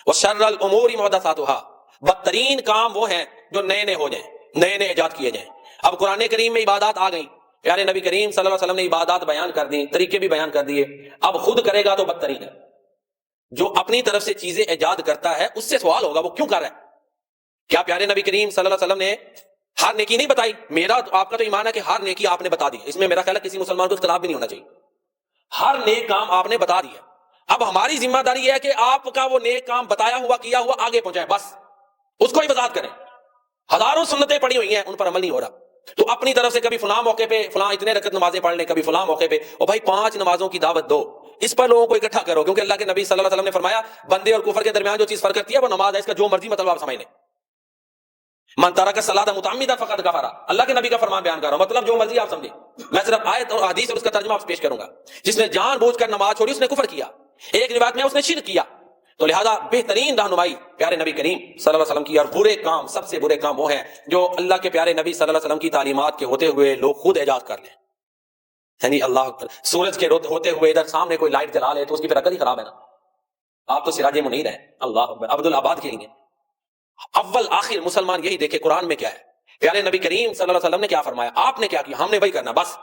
وشر الامور محدثاتها، بدترین کام وہ ہیں جو نئے نئے ہو جائیں، نئے نئے ایجاد کیے جائیں۔ اب قرآن کریم میں عبادات آ گئیں، پیارے نبی کریم صلی اللہ علیہ وسلم نے عبادات بیان کر دی، طریقے بھی بیان کر دیے، اب خود کرے گا تو بدترین ہے۔ جو اپنی طرف سے چیزیں ایجاد کرتا ہے اس سے سوال ہوگا وہ کیوں کر رہا ہے؟ کیا پیارے نبی کریم صلی اللہ علیہ وسلم نے ہر نیکی نہیں بتائی؟ میرا آپ کا تو ایمان ہے کہ ہر نیکی آپ نے بتا دی، اس میں میرا خیال ہے کسی مسلمان کو اختلاف بھی نہیں ہونا چاہیے، ہر نیک کام آپ نے بتا دیا۔ اب ہماری ذمہ داری یہ ہے کہ آپ کا وہ نیک کام بتایا ہوا کیا ہوا آگے پہنچائے، بس اس کو ہی وضاحت کریں۔ ہزاروں سنتیں پڑھی ہوئی ہیں، ان پر عمل نہیں ہو رہا، تو اپنی طرف سے کبھی فلاں موقع پہ فلاں اتنے رکعت نمازیں پڑھ لیں، کبھی فلاں موقع پہ اور بھائی 5 نمازوں کی دعوت دو، اس پر لوگوں کو اکٹھا کرو، کیونکہ اللہ کے نبی صلی اللہ علیہ وسلم نے فرمایا بندے اور کفر کے درمیان جو چیز فرق کرتی ہے وہ نماز ہے، اس کا جو مرضی مطلب آپ سمجھ لیں۔ من ترک الصلاۃ متعمدا فقد کفر، اللہ کے نبی کا فرمان بیان کر رہا ہوں، مطلب جو مرضی آپ سمجھیں، میں صرف آیت اور حدیث اور اس کا ترجمہ آپ سے پیش کروں گا۔ جس نے جان بوجھ کر نماز چھوڑی اس نے کفر کیا، ایک روایت میں اس نے شرک کیا، تو لہذا بہترین رہنمائی پیارے نبی کریم صلی اللہ علیہ وسلم کی، اور برے کام سب سے برے کام وہ ہیں جو اللہ کے پیارے نبی صلی اللہ علیہ وسلم کی تعلیمات کے ہوتے ہوئے لوگ خود ایجاد کر لیں۔ یعنی اللہ اکبر، سورج کے ہوتے ہوئے ادھر سامنے کوئی لائٹ جلا لے تو اس کی پھر عقل ہی خراب ہے نا، آپ تو سراج منیر ہیں۔ اللہ اکبر، عبد العباد کہیں گے اول آخر مسلمان یہی دیکھے قرآن میں کیا ہے، پیارے نبی کریم صلی اللہ علیہ وسلم نے کیا فرمایا، آپ نے کیا کیا، ہم نے وہی کرنا بس۔